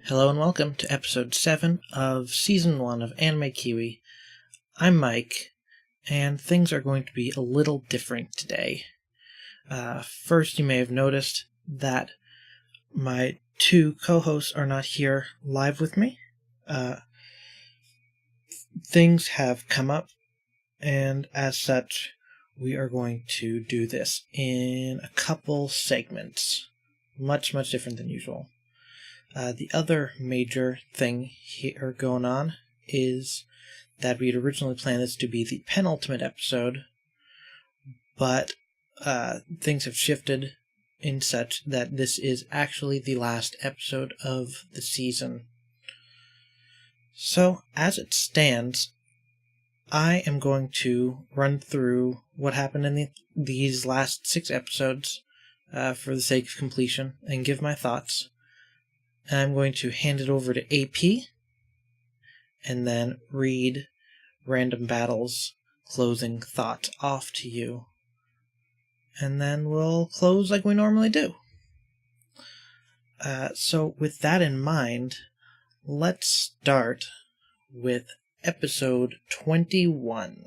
Hello and welcome to episode 7 of season 1 of Anime Kiwi. I'm Mike, and things are going to be a little different today. First, you may have noticed that my two co-hosts are not here live with me. Things have come up, and as such, we are going to do this in a couple segments. Much different than usual. The other major thing here going on is that we had originally planned this to be the penultimate episode, but things have shifted in such that this is actually the last episode of the season. So, as it stands, I am going to run through what happened in these last 6 episodes for the sake of completion and give my thoughts. I'm going to hand it over to AP and then read Random Battle's closing thoughts off to you. And then we'll close like we normally do. So with that in mind, let's start with episode 21.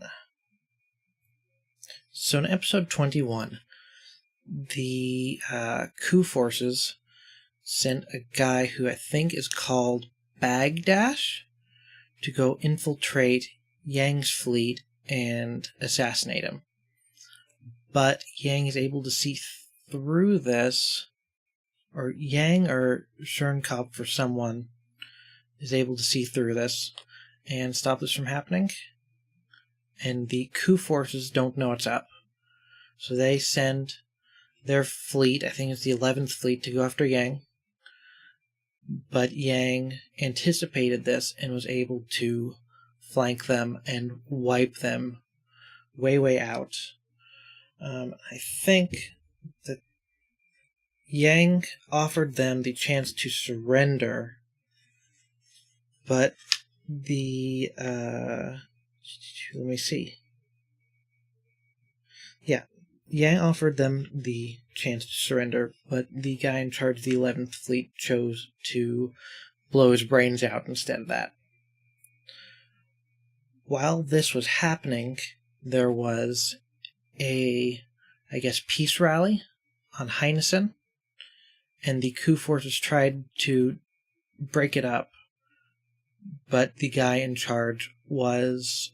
So in episode 21, the coup forces sent a guy who I think is called Bagdash to go infiltrate Yang's fleet and assassinate him. But Yang is able to see through this, or Yang or Shernkopf for someone is able to see through this and stop this from happening. And the coup forces don't know what's up. So they send their fleet, I think it's the 11th fleet, to go after Yang. But Yang anticipated this and was able to flank them and wipe them way out. I think that Yang offered them the chance to surrender, but the let me see. Yeah, Yang offered them the chance to surrender, but the guy in charge of the 11th Fleet chose to blow his brains out instead of that. While this was happening, there was a, peace rally on Heinesen, and the coup forces tried to break it up, but the guy in charge was,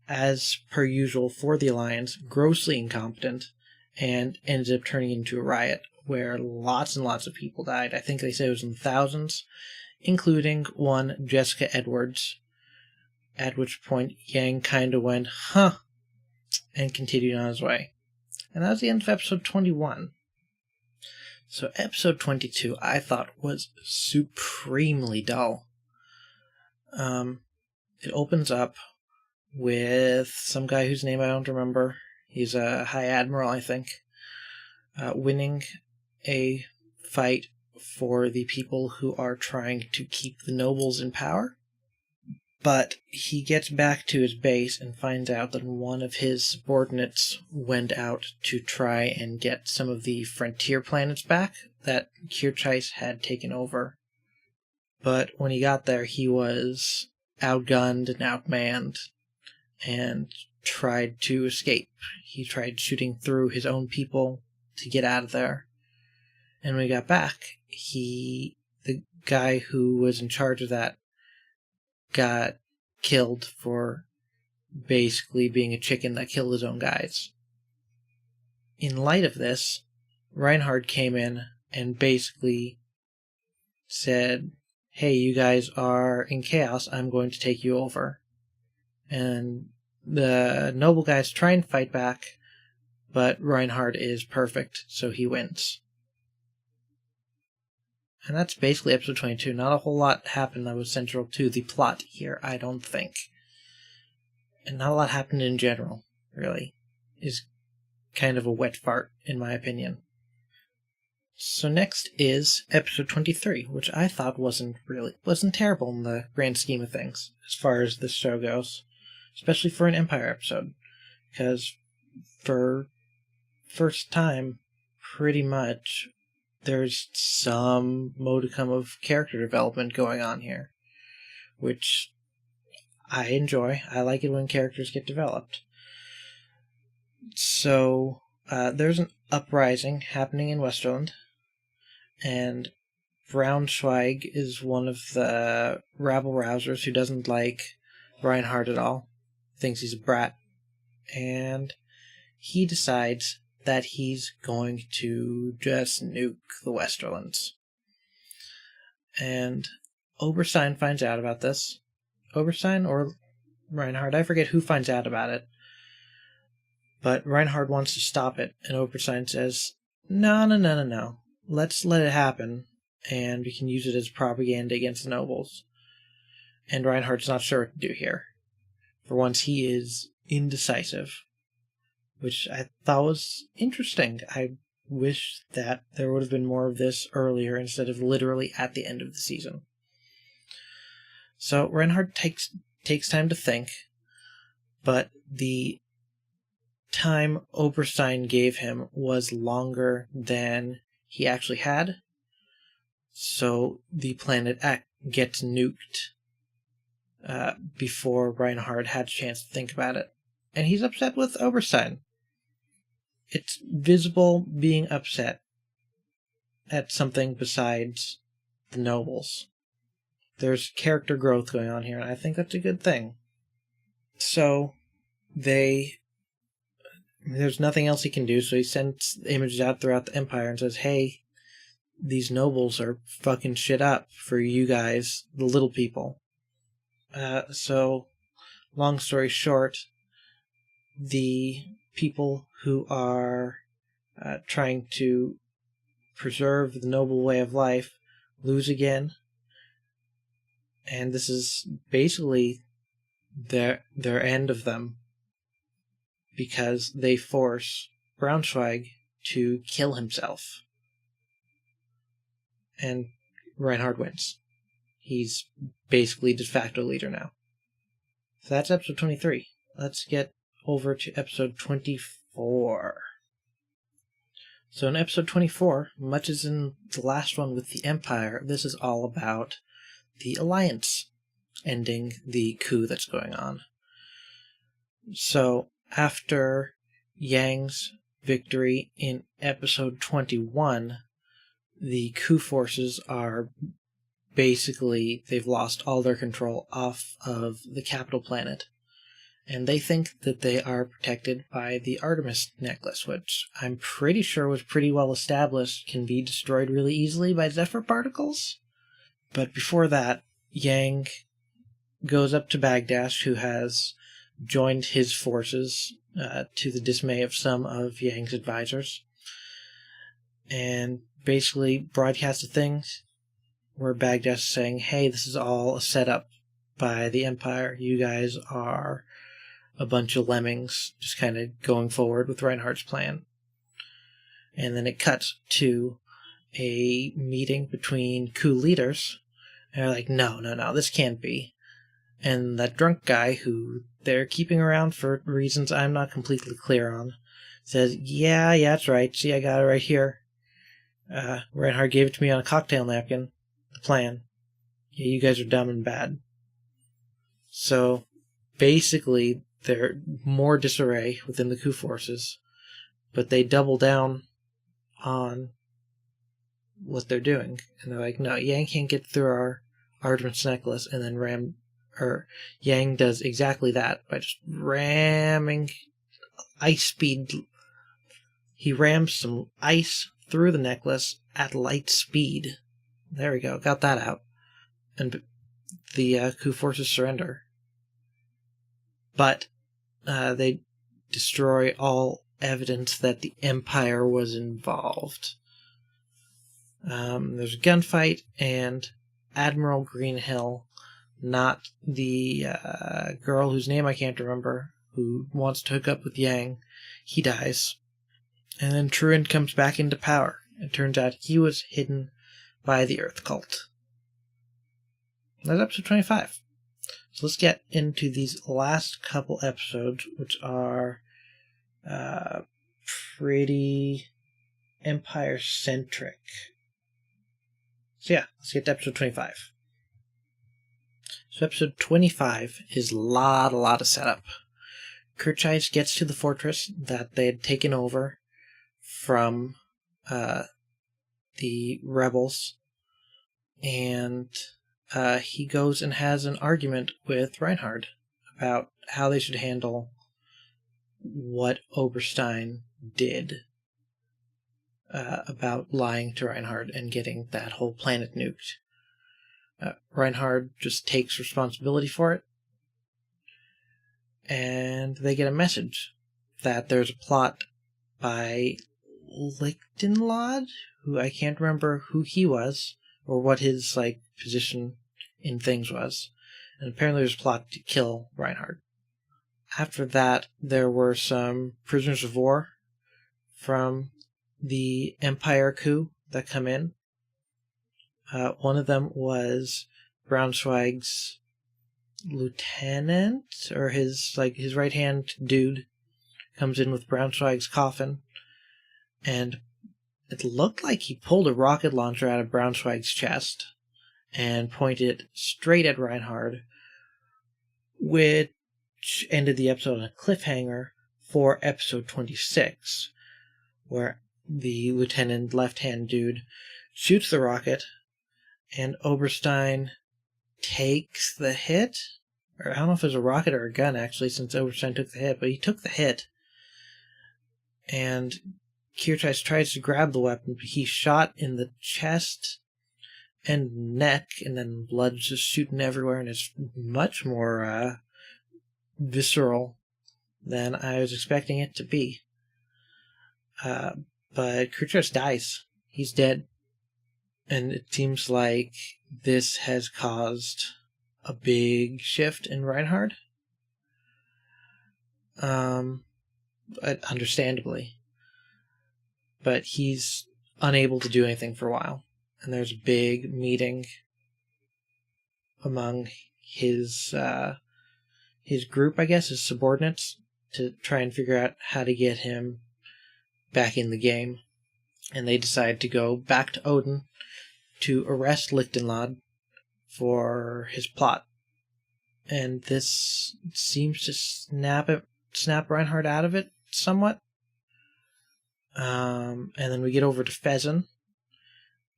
as per usual for the Alliance, grossly incompetent, and ended up turning into a riot where lots and lots of people died. I think they say it was in thousands, including one Jessica Edwards, at which point Yang kind of went, huh, and continued on his way. And that was the end of episode 21. So episode 22 I thought was supremely dull. It opens up with some guy whose name I don't remember. He's a high admiral, I think, winning a fight for the people who are trying to keep the nobles in power. But he gets back to his base and finds out that one of his subordinates went out to try and get some of the frontier planets back that Kirchheis had taken over. But when he got there, he was outgunned and outmanned and tried to escape. He tried shooting through his own people to get out of there. And when he got back, the guy who was in charge of that got killed for basically being a chicken that killed his own guys. In light of this, Reinhard came in and basically said, hey, you guys are in chaos, I'm going to take you over. And the noble guys try and fight back, but Reinhard is perfect, so he wins. And that's basically episode 22. Not a whole lot happened that was central to the plot here, I don't think. And not a lot happened in general, really. Is kind of a wet fart, in my opinion. So next is episode 23, which I thought wasn't terrible in the grand scheme of things, as far as this show goes. Especially for an Empire episode. Because for first time, pretty much, there's some modicum of character development going on here, which I enjoy. I like it when characters get developed. So, there's an uprising happening in Westerland, and Braunschweig is one of the rabble-rousers who doesn't like Reinhardt at all, thinks he's a brat, and he decides that he's going to just nuke the Westerlands. And Oberstein finds out about this. Oberstein or Reinhardt, I forget who finds out about it. But Reinhardt wants to stop it, and Oberstein says, No. Let's let it happen, and we can use it as propaganda against the nobles. And Reinhardt's not sure what to do here. For once, he is indecisive, which I thought was interesting. I wish that there would have been more of this earlier instead of literally at the end of the season. So Reinhardt takes time to think, but the time Oberstein gave him was longer than he actually had, so the planet gets nuked before Reinhardt had a chance to think about it. And he's upset with Oberstein. It's visible being upset at something besides the nobles. There's character growth going on here, and I think that's a good thing. So, there's nothing else he can do, so he sends images out throughout the Empire and says, hey, these nobles are fucking shit up for you guys, the little people. So, long story short, the people who are trying to preserve the noble way of life lose again, and this is basically their end of them, because they force Braunschweig to kill himself. And Reinhardt wins. He's basically de facto leader now. So that's episode 23. Let's get over to episode 24. So in episode 24, much as in the last one with the Empire, this is all about the Alliance ending the coup that's going on. So after Yang's victory in episode 21, the coup forces are basically, they've lost all their control off of the capital planet. And they think that they are protected by the Artemis necklace, which I'm pretty sure was pretty well established can be destroyed really easily by Zephyr particles. But before that, Yang goes up to Bagdash, who has joined his forces to the dismay of some of Yang's advisors, and basically broadcasts a thing where Bagdash is saying, hey, this is all a setup by the Empire. You guys are a bunch of lemmings just kind of going forward with Reinhardt's plan. And then it cuts to a meeting between coup leaders, and they're like, no, this can't be. And that drunk guy, who they're keeping around for reasons I'm not completely clear on, says, yeah, that's right. See, I got it right here. Reinhardt gave it to me on a cocktail napkin. The plan. Yeah, you guys are dumb and bad. So, basically, there's more disarray within the coup forces, but they double down on what they're doing. And they're like, no, Yang can't get through our Artemis necklace, and then Yang does exactly that by just ramming ice speed. He rams some ice through the necklace at light speed. There we go, got that out. And the coup forces surrender. But they destroy all evidence that the Empire was involved. There's a gunfight, and Admiral Greenhill, not the girl whose name I can't remember, who wants to hook up with Yang, he dies. And then Truant comes back into power. It turns out he was hidden by the Earth Cult. That's episode 25. So let's get into these last couple episodes, which are pretty Empire-centric. So yeah, let's get to episode 25. So episode 25 is a lot of setup. Kerchise gets to the fortress that they had taken over from the rebels, and he goes and has an argument with Reinhard about how they should handle what Oberstein did about lying to Reinhard and getting that whole planet nuked. Reinhard just takes responsibility for it, and they get a message that there's a plot by Lichtenlad, who I can't remember who he was or what his position in things was, and apparently there's a plot to kill Reinhard. After that, there were some prisoners of war from the Empire coup that come in. One of them was Braunschweig's lieutenant, or his right-hand dude, comes in with Braunschweig's coffin, and it looked like he pulled a rocket launcher out of Braunschweig's chest and pointed it straight at Reinhard, which ended the episode on a cliffhanger for episode 26, where the lieutenant left-hand dude shoots the rocket, and Oberstein takes the hit. Or I don't know if it was a rocket or a gun, actually, since Oberstein took the hit, but he took the hit. And Kerchise tries to grab the weapon, but he's shot in the chest and neck, and then blood's just shooting everywhere, and it's much more visceral than I was expecting it to be. But Kerchise dies. He's dead. And it seems like this has caused a big shift in Reinhard. Understandably. But he's unable to do anything for a while. And there's a big meeting among his group, I guess, his subordinates, to try and figure out how to get him back in the game. And they decide to go back to Odin to arrest Lichtenlad for his plot. And this seems to snap Reinhard out of it somewhat. And then we get over to Fezzen,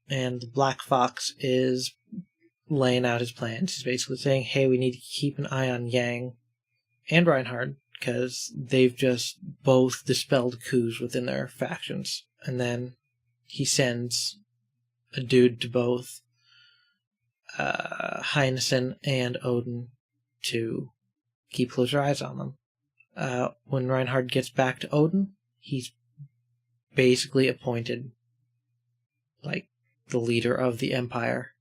and the Black Fox is laying out his plans. He's basically saying, hey, we need to keep an eye on Yang and Reinhard, because they've just both dispelled coups within their factions. And then he sends a dude to both Heinesen and Odin to keep closer eyes on them. When Reinhard gets back to Odin, he's basically appointed the leader of the Empire.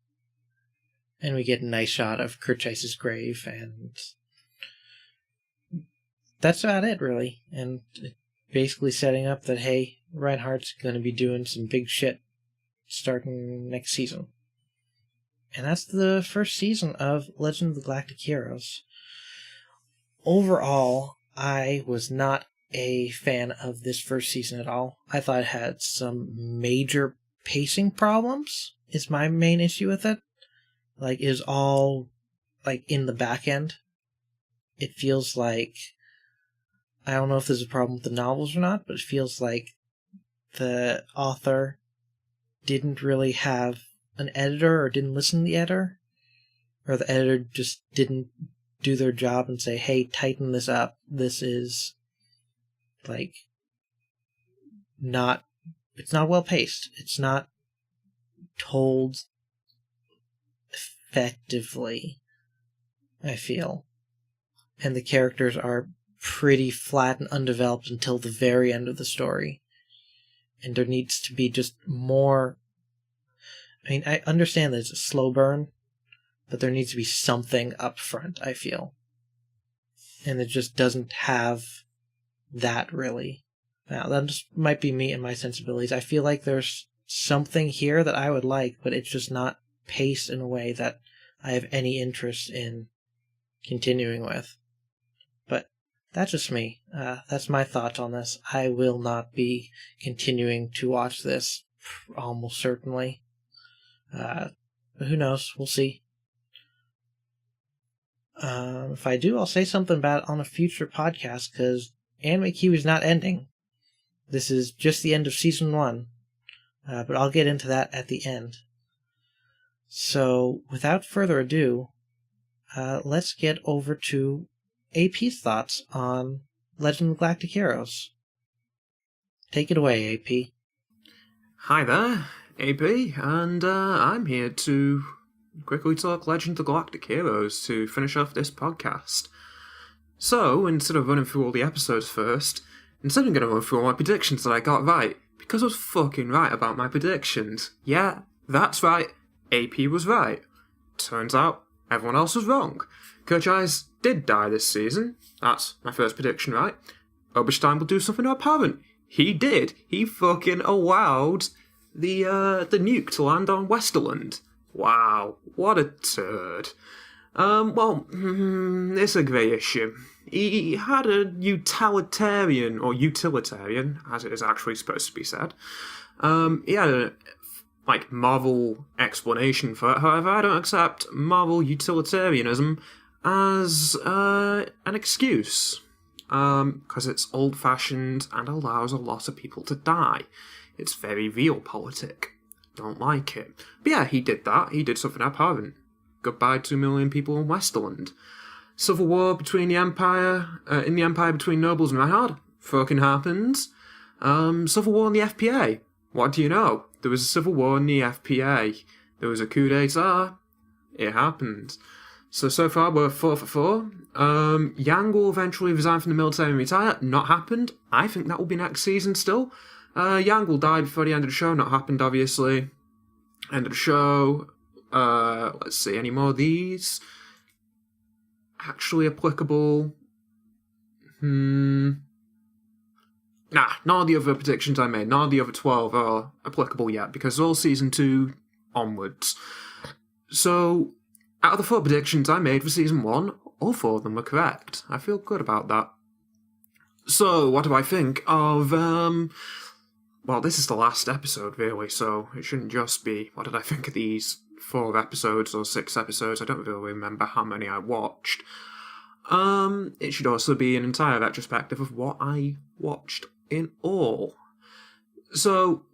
And we get a nice shot of Kerchise's grave, and that's about it, really. And basically setting up that, hey, Reinhardt's going to be doing some big shit starting next season. And that's the first season of Legend of the Galactic Heroes. Overall, I was not a fan of this first season at all. I thought it had some major pacing problems, is my main issue with it. It is all, in the back end. It feels like, I don't know if there's a problem with the novels or not, but it feels like the author didn't really have an editor, or didn't listen to the editor, or the editor just didn't do their job and say, hey, tighten this up. This is, it's not well paced. It's not told effectively, I feel. And the characters are pretty flat and undeveloped until the very end of the story. And there needs to be just more. I mean, I understand that it's a slow burn, but there needs to be something up front, I feel. And it just doesn't have that, really. Now, that just might be me and my sensibilities. I feel like there's something here that I would like, but it's just not paced in a way that I have any interest in continuing with. But that's just me. That's my thoughts on this. I will not be continuing to watch this, almost certainly. But who knows? We'll see. If I do, I'll say something about it on a future podcast, because Anime Kiwi is not ending. This is just the end of Season 1, but I'll get into that at the end. So, without further ado, let's get over to AP's thoughts on Legend of Galactic Heroes. Take it away, AP. Hi there, AP, and I'm here to quickly talk Legend of Galactic Heroes to finish off this podcast. So, instead of running through all the episodes first, instead I'm going to run through all my predictions that I got right, because I was fucking right about my predictions. Yeah, that's right, AP was right. Turns out, everyone else was wrong. Kirchheis did die this season. That's my first prediction, right? Oberstein will do something apparent. He did. He fucking allowed the nuke to land on Westerland. Wow, what a turd. It's a grey issue. He had a utilitarian, as it is actually supposed to be said. He had a moral explanation for it. However, I don't accept moral utilitarianism as an excuse. Because it's old-fashioned and allows a lot of people to die. It's very realpolitik. Don't like it. But yeah, he did that. He did something abhorrent. Goodbye 2 million people in Westerland. Civil war between the Empire, in the Empire between nobles and Reinhard. Fucking happens. Civil war in the FPA. What do you know? There was a civil war in the FPA. There was a coup d'etat. It happened. So far we're 4 for 4. Yang will eventually resign from the military and retire. Not happened. I think that will be next season still. Yang will die before the end of the show. Not happened, obviously. End of the show. Let's see, any more of these? Actually applicable? Nah, none of the other predictions I made, none of the other 12 are applicable yet, because it's all Season 2 onwards. So, out of the 4 predictions I made for Season 1, all 4 of them were correct. I feel good about that. So, what do I think of, this is the last episode, really, so it shouldn't just be, what did I think of these 4 episodes or 6 episodes? I don't really remember how many I watched. It should also be an entire retrospective of what I watched in all. So,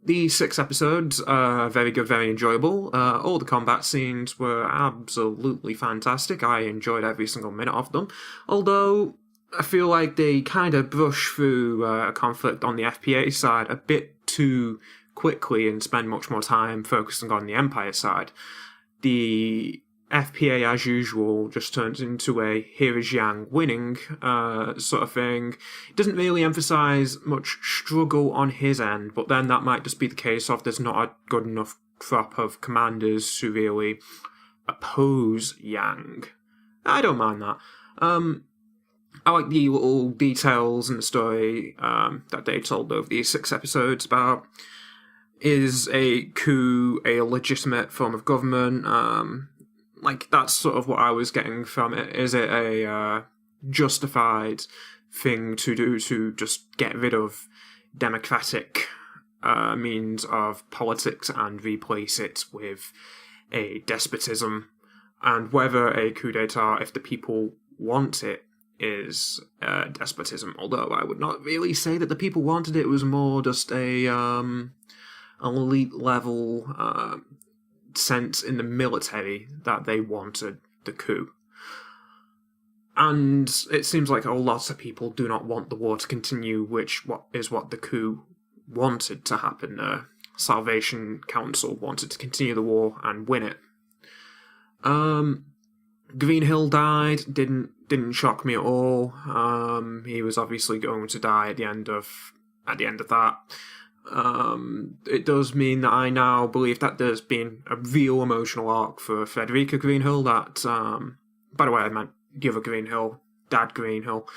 the 6 episodes are very good, very enjoyable. All the combat scenes were absolutely fantastic. I enjoyed every single minute of them. Although, I feel like they kind of brush through a conflict on the FPA side a bit too quickly and spend much more time focusing on the Empire side. The FPA, as usual, just turns into a here is Yang winning sort of thing. It doesn't really emphasise much struggle on his end, but then that might just be the case of there's not a good enough crop of commanders to really oppose Yang. I don't mind that. I like the little details in the story that they told over these 6 episodes about is a coup a legitimate form of government? That's sort of what I was getting from it. Is it a justified thing to do to just get rid of democratic means of politics and replace it with a despotism? And whether a coup d'etat, if the people want it, is despotism. Although I would not really say that the people wanted it. It was more just a elite level sense in the military that they wanted the coup. And it seems like a lot of people do not want the war to continue, which is what the coup wanted to happen. Salvation Council wanted to continue the war and win it. Greenhill died, didn't shock me at all. He was obviously going to die at the end of that. It does mean that I now believe that there's been a real emotional arc for Frederica Greenhill. That, by the way, I meant the other Greenhill, Dad Greenhill.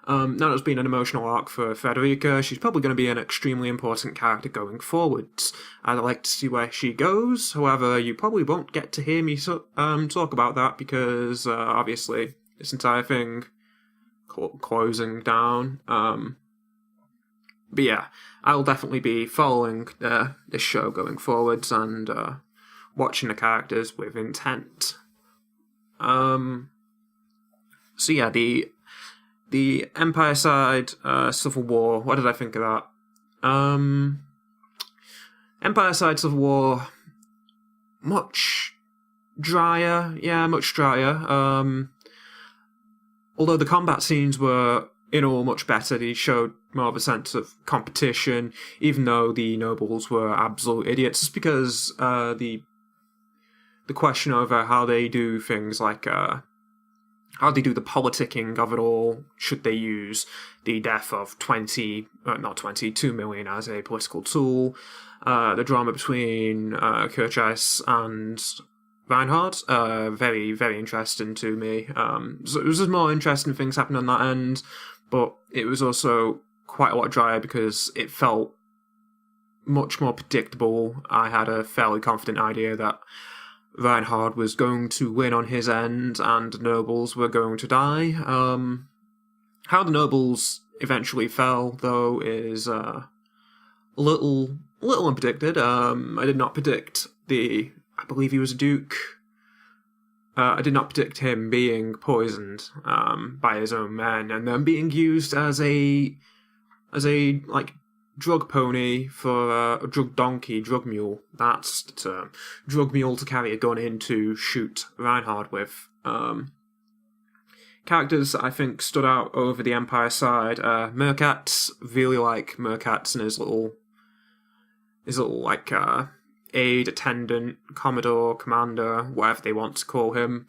Now there's been an emotional arc for Frederica. She's probably going to be an extremely important character going forwards. I'd like to see where she goes. However, you probably won't get to hear me talk about that because, obviously, this entire thing closing down. But yeah, I'll definitely be following this show going forwards and watching the characters with intent. So yeah, the Empire side, Civil War. What did I think of that? Empire side Civil War, much drier. Yeah, much drier. Although the combat scenes were in all much better, they showed more of a sense of competition, even though the nobles were absolute idiots. Just because the question over how they do things like how they do the politicking of it all. Should they use the death of 2 million as a political tool? The drama between Kirchheis and Reinhardt, very, very interesting to me. So it was just more interesting things happening on that end, but it was also quite a lot drier because it felt much more predictable. I had a fairly confident idea that Reinhard was going to win on his end and the nobles were going to die. How the nobles eventually fell, though, is a little unpredicted. I did not predict I believe he was a duke. I did not predict him being poisoned by his own men and then being used as a like drug pony for a drug donkey, drug mule. That's the term. Drug mule to carry a gun in to shoot Reinhard with. Characters I think stood out over the Empire side. Merkatz, really like Merkatz and his little like aide, attendant, commodore, commander, whatever they want to call him.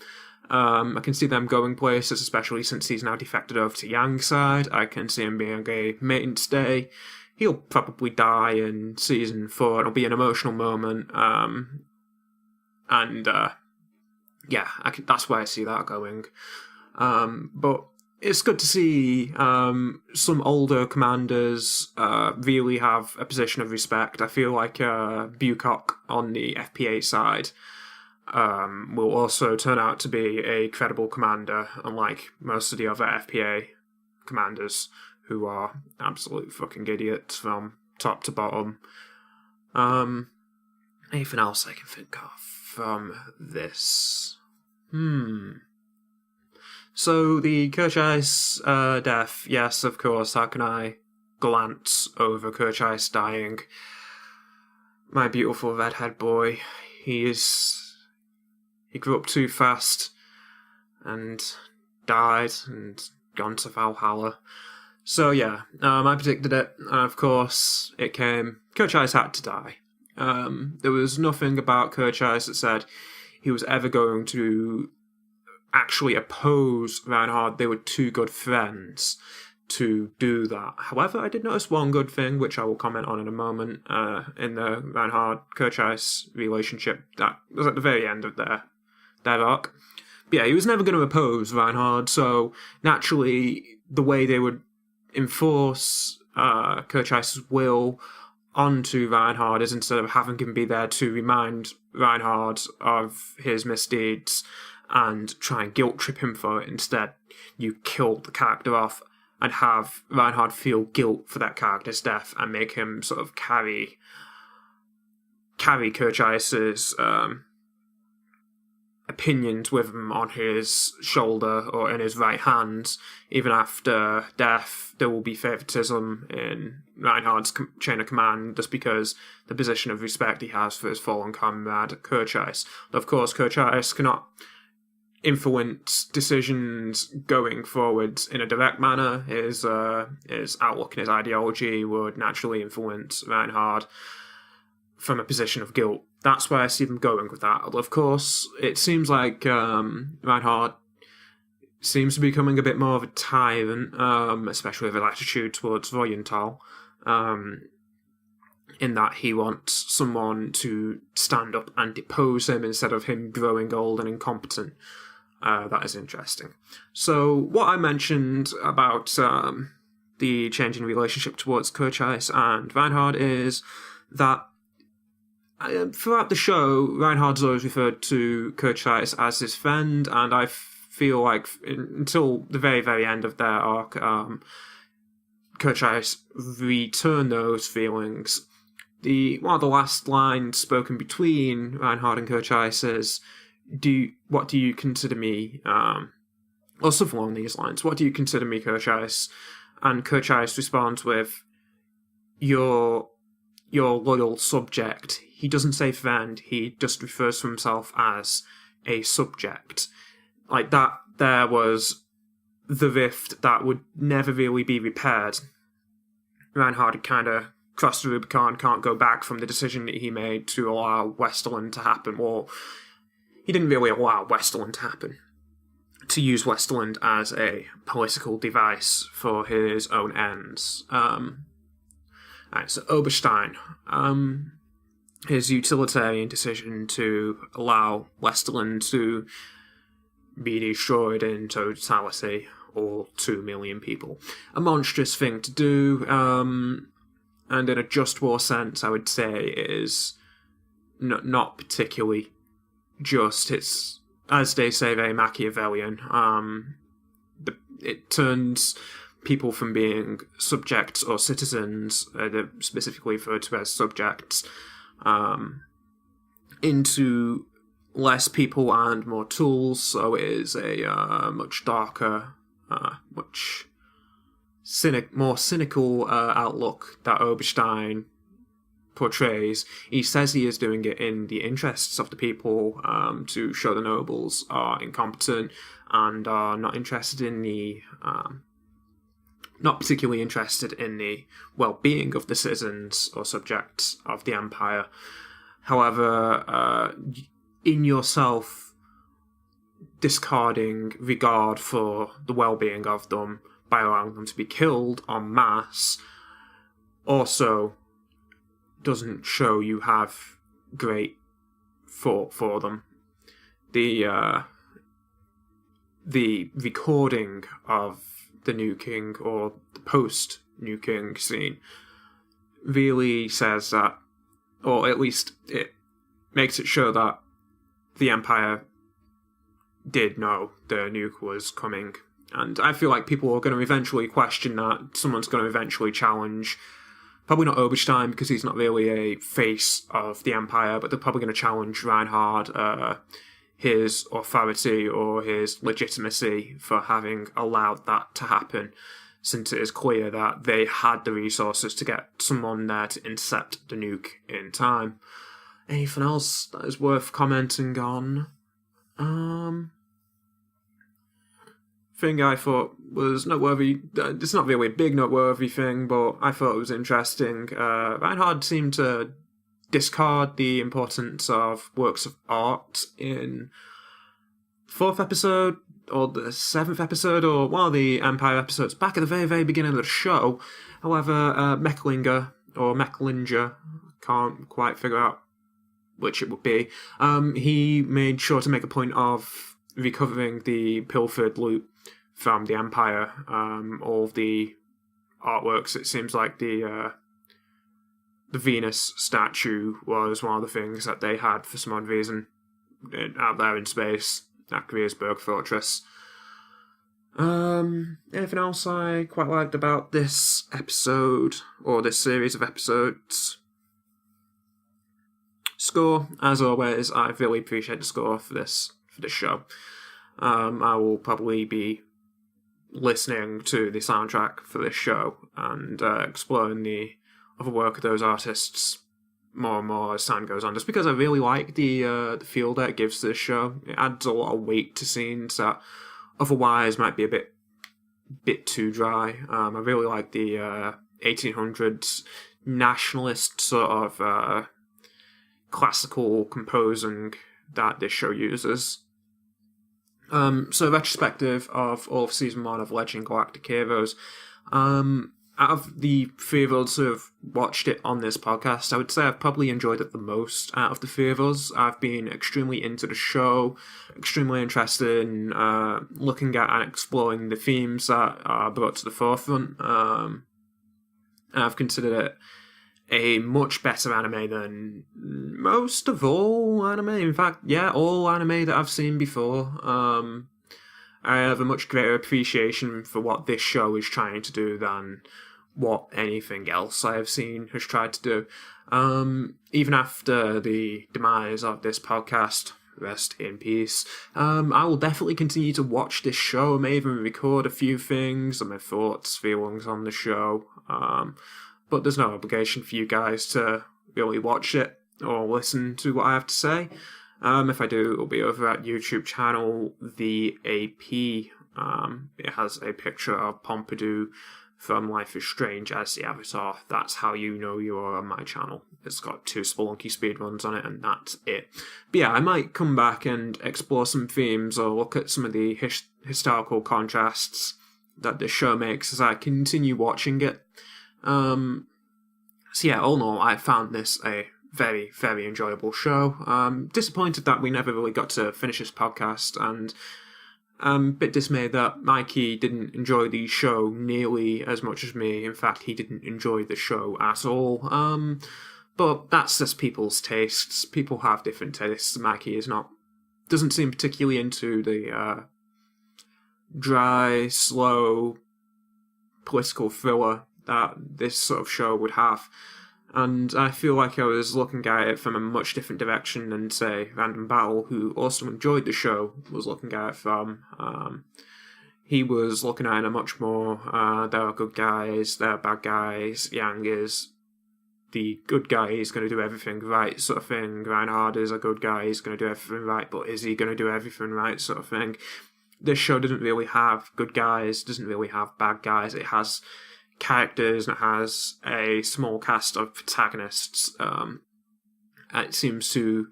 I can see them going places, especially since he's now defected over to Yang's side. I can see him being a mainstay. He'll probably die in season 4. It'll be an emotional moment. That's where I see that going. But it's good to see some older commanders really have a position of respect. I feel like Bucock on the FPA side will also turn out to be a credible commander, unlike most of the other FPA commanders who are absolute fucking idiots from top to bottom. Anything else I can think of from this? So the Kirchheis death, yes, of course, how can I glance over Kirchheis dying? My beautiful redhead boy, he grew up too fast and died and gone to Valhalla. So yeah, I predicted it, and of course it came. Kirchheis had to die. There was nothing about Kirchheis that said he was ever going to actually oppose Reinhard. They were too good friends to do that. However, I did notice one good thing, which I will comment on in a moment, in the Reinhard-Kirchheis relationship that was at the very end of their arc. But yeah, he was never going to oppose Reinhard, so naturally the way they would enforce Kirchheis' will onto Reinhard is instead of having him be there to remind Reinhard of his misdeeds and try and guilt trip him for it, instead you kill the character off and have Reinhard feel guilt for that character's death and make him sort of carry Kirchheis's opinions with him on his shoulder or in his right hand. Even after death, there will be favoritism in Reinhard's chain of command just because the position of respect he has for his fallen comrade Kirchheis. Of course, Kirchheis cannot influence decisions going forwards in a direct manner. His outlook and his ideology would naturally influence Reinhard from a position of guilt. That's where I see them going with that. Of course, it seems like Reinhard seems to be becoming a bit more of a tyrant, especially with his attitude towards Voyenthal, in that he wants someone to stand up and depose him instead of him growing old and incompetent. That is interesting. So what I mentioned about the changing relationship towards Kirchheis and Reinhard is that throughout the show, Reinhard's always referred to Kirchheis as his friend, and I feel like until the very, very end of their arc, Kirchheis returned those feelings one of the last lines spoken between Reinhard and Kirchheis is, what do you consider me, or something along these lines, what do you consider me, Kirchheis? And Kirchheis responds with, your loyal subject. He doesn't say friend, he just refers to himself as a subject. Like, that there was the rift that would never really be repaired. Reinhard had kind of crossed the Rubicon, can't go back from the decision that he made to allow Westerland to happen. Well, he didn't really allow Westerland to happen. To use Westerland as a political device for his own ends. Right, so Oberstein. His utilitarian decision to allow Westerland to be destroyed in totality, or 2 million people. A monstrous thing to do, and in a just war sense, I would say it is not particularly just. It's, as they say, very Machiavellian. It turns people from being subjects or citizens, specifically referred to as subjects, into less people and more tools, so it is a much darker, much more cynical outlook that Oberstein portrays. He says he is doing it in the interests of the people, to show the nobles are incompetent and are not interested in the not particularly interested in the well-being of the citizens or subjects of the empire. However, in yourself discarding regard for the well-being of them by allowing them to be killed en masse also doesn't show you have great thought for them. The recording of the New King, or the post-New King scene, really says that, or at least it makes it show that the Empire did know the nuke was coming. And I feel like people are going to eventually question that. Someone's going to eventually challenge, probably not Oberstein, because he's not really a face of the Empire, but they're probably going to challenge Reinhard, his authority or his legitimacy for having allowed that to happen, since it is clear that they had the resources to get someone there to intercept the nuke in time. Anything else that is worth commenting on? Thing I thought was noteworthy, it's not really a big noteworthy thing, but I thought it was interesting. Reinhard seemed to discard the importance of works of art in the 4th episode, or the 7th episode, or one of the Empire episodes back at the very, very beginning of the show. However, Mecklinger, can't quite figure out which it would be, he made sure to make a point of recovering the pilfered loot from the Empire. All of the artworks, it seems like the Venus statue was one of the things that they had for some odd reason out there in space at Gettysburg Fortress. Anything else I quite liked about this episode, or this series of episodes? Score, as always, I really appreciate the score for this show. I will probably be listening to the soundtrack for this show and exploring the other work of those artists more and more as time goes on, just because I really like the feel that it gives to this show. It adds a lot of weight to scenes that otherwise might be a bit too dry. I really like the 1800s nationalist sort of classical composing that this show uses. So retrospective of all of Season 1 of Legend Galactic Heroes. Out of the 3 of us who have watched it on this podcast, I would say I've probably enjoyed it the most out of the 3 of us. I've been extremely into the show, extremely interested in looking at and exploring the themes that are brought to the forefront. I've considered it a much better anime than most of all anime. In fact, yeah, all anime that I've seen before. I have a much greater appreciation for what this show is trying to do than what anything else I have seen has tried to do. Even after the demise of this podcast, rest in peace, I will definitely continue to watch this show. I may even record a few things and my thoughts, feelings on the show. But there's no obligation for you guys to really watch it or listen to what I have to say. If I do, it'll be over at YouTube channel The AP. It has a picture of Pompidou from Life is Strange as the avatar. That's how you know you're on my channel. It's got 2 Spelunky speedruns on it, and that's it. But yeah, I might come back and explore some themes or look at some of the historical contrasts that this show makes as I continue watching it. So yeah, all in all, I found this a very, very enjoyable show. Disappointed that we never really got to finish this podcast, and I'm a bit dismayed that Mikey didn't enjoy the show nearly as much as me. In fact, he didn't enjoy the show at all. But that's just people's tastes. People have different tastes. Mikey doesn't seem particularly into the dry, slow, political thriller that this sort of show would have. And I feel like I was looking at it from a much different direction than, say, Random Battle, who also enjoyed the show, was looking at it from. He was looking at it in a much more, there are good guys, there are bad guys, Yang is the good guy, he's going to do everything right, sort of thing. Reinhard is a good guy, he's going to do everything right, but is he going to do everything right, sort of thing. This show doesn't really have good guys, doesn't really have bad guys, it has characters and it has a small cast of protagonists. It seems to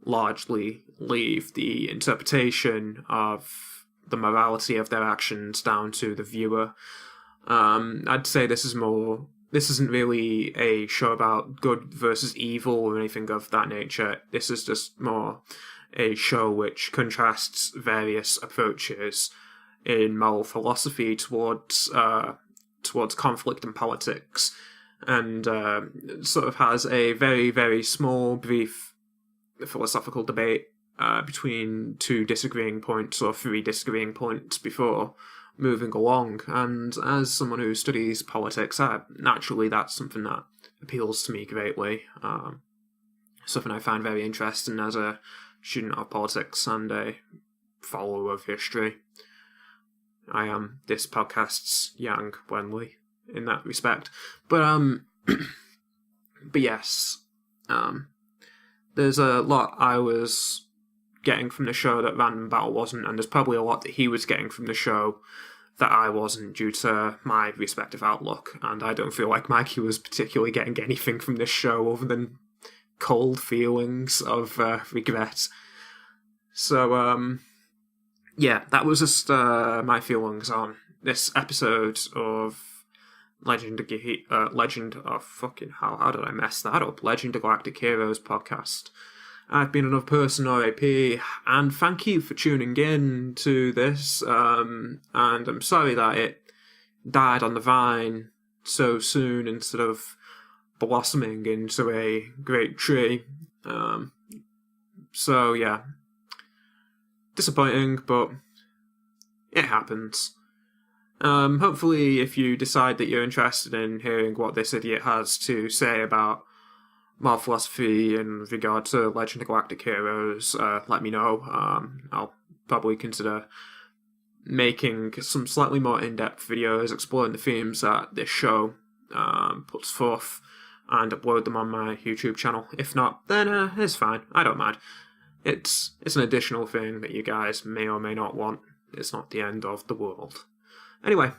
largely leave the interpretation of the morality of their actions down to the viewer. I'd say this isn't really a show about good versus evil or anything of that nature. This is just more a show which contrasts various approaches in moral philosophy towards conflict and politics, and sort of has a very, very small, brief philosophical debate between 2 disagreeing points or 3 disagreeing points before moving along. And as someone who studies politics, naturally that's something that appeals to me greatly. Something I find very interesting as a student of politics and a follower of history. I am this podcast's Yang Wenley in that respect. But yes, there's a lot I was getting from the show that Random Battle wasn't, and there's probably a lot that he was getting from the show that I wasn't due to my respective outlook, and I don't feel like Mikey was particularly getting anything from this show other than cold feelings of regret. So, yeah, that was just my feelings on this episode of Legend of fucking hell, how did I mess that up? Legend of Galactic Heroes podcast. I've been another person, RAP, and thank you for tuning in to this, and I'm sorry that it died on the vine so soon instead of blossoming into a great tree. So, yeah. Disappointing, but it happens. Hopefully, if you decide that you're interested in hearing what this idiot has to say about moral philosophy in regard to Legend of Galactic Heroes, let me know. I'll probably consider making some slightly more in-depth videos exploring the themes that this show puts forth and upload them on my YouTube channel. If not, then it's fine. I don't mind. It's an additional thing that you guys may or may not want. It's not the end of the world. Anyway,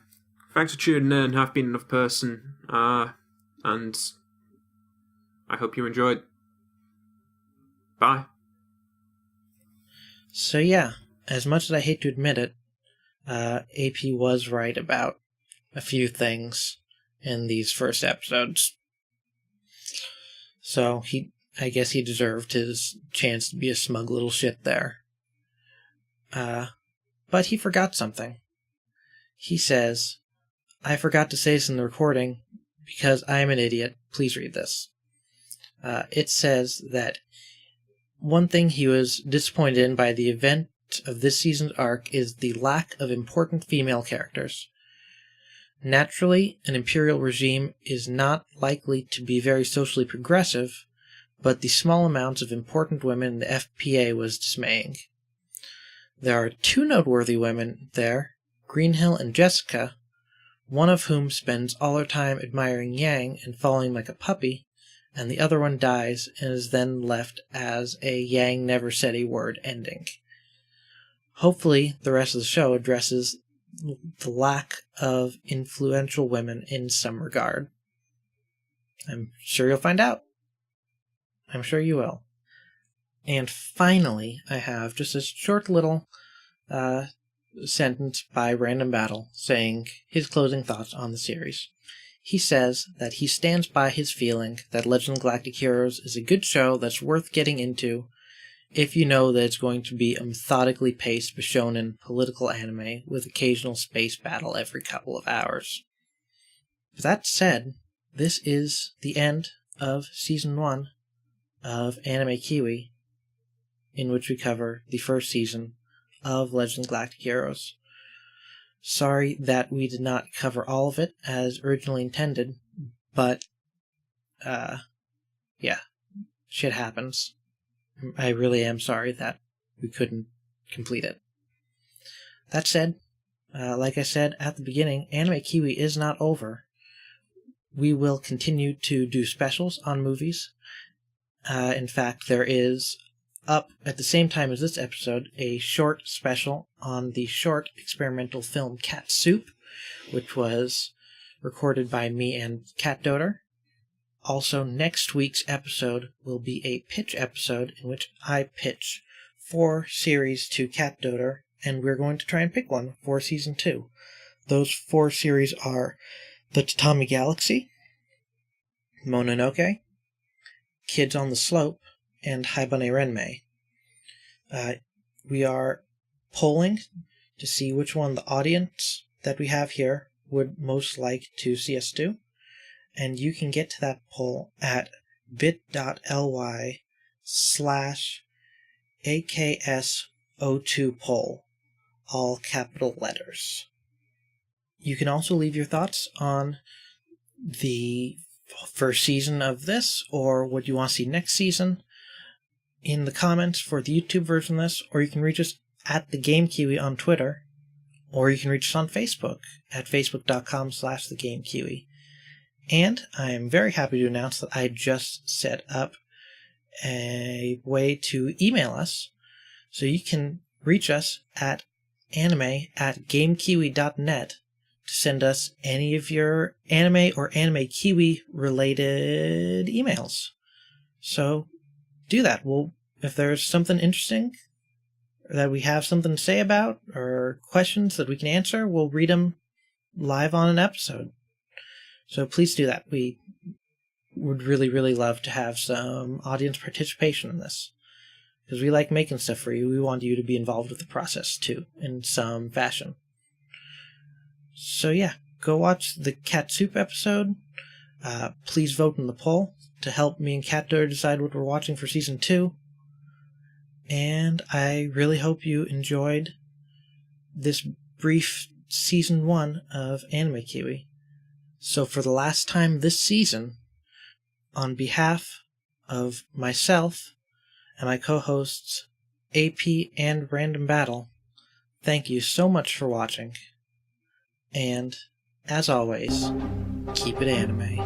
thanks for tuning in. I've been enough person, and I hope you enjoyed. Bye. So yeah, as much as I hate to admit it, AP was right about a few things in these first episodes. So I guess he deserved his chance to be a smug little shit there. But he forgot something. He says, I forgot to say this in the recording because I am an idiot. Please read this. It says that one thing he was disappointed in by the event of this season's arc is the lack of important female characters. Naturally, an imperial regime is not likely to be very socially progressive, but the small amounts of important women in the FPA was dismaying. There are 2 noteworthy women there, Greenhill and Jessica, one of whom spends all her time admiring Yang and falling like a puppy, and the other one dies and is then left as a Yang never said a word ending. Hopefully, the rest of the show addresses the lack of influential women in some regard. I'm sure you'll find out. I'm sure you will. And finally, I have just a short little sentence by Random Battle saying his closing thoughts on the series. He says that he stands by his feeling that Legend of Galactic Heroes is a good show that's worth getting into if you know that it's going to be a methodically paced shonen political anime with occasional space battle every couple of hours. With that said, this is the end of Season 1 of Anime Kiwi, in which we cover the first season of Legend of Galactic Heroes. Sorry that we did not cover all of it as originally intended, but, yeah, shit happens. I really am sorry that we couldn't complete it. That said, like I said at the beginning, Anime Kiwi is not over. We will continue to do specials on movies. In fact, there is, up at the same time as this episode, a short special on the short experimental film Cat Soup, which was recorded by me and Cat Doter. Also, next week's episode will be a pitch episode in which I pitch 4 series to Cat Doter, and we're going to try and pick one for Season 2. Those 4 series are The Tatami Galaxy, Mononoke, Kids on the Slope, and Haibane Renmei. We are polling to see which one the audience that we have here would most like to see us do. And you can get to that poll at bit.ly/AKS02poll, all capital letters. You can also leave your thoughts on the first season of this, or what you want to see next season, in the comments for the YouTube version of this, or you can reach us at the Game Kiwi on Twitter, or you can reach us on Facebook at facebook.com/thegamekiwi. And I am very happy to announce that I just set up a way to email us, so you can reach us at anime@gamekiwi.net to send us any of your anime or Anime Kiwi related emails. So do that. If there's something interesting that we have something to say about, or questions that we can answer, we'll read them live on an episode. So please do that. We would really, really love to have some audience participation in this, because we like making stuff for you. We want you to be involved with the process too, in some fashion. So yeah, go watch the Cat Soup episode. Please vote in the poll to help me and Cat Doer decide what we're watching for Season 2. And I really hope you enjoyed this brief Season 1 of Anime Kiwi. So for the last time this season, on behalf of myself and my co-hosts AP and Random Battle, thank you so much for watching. And, as always, keep it anime.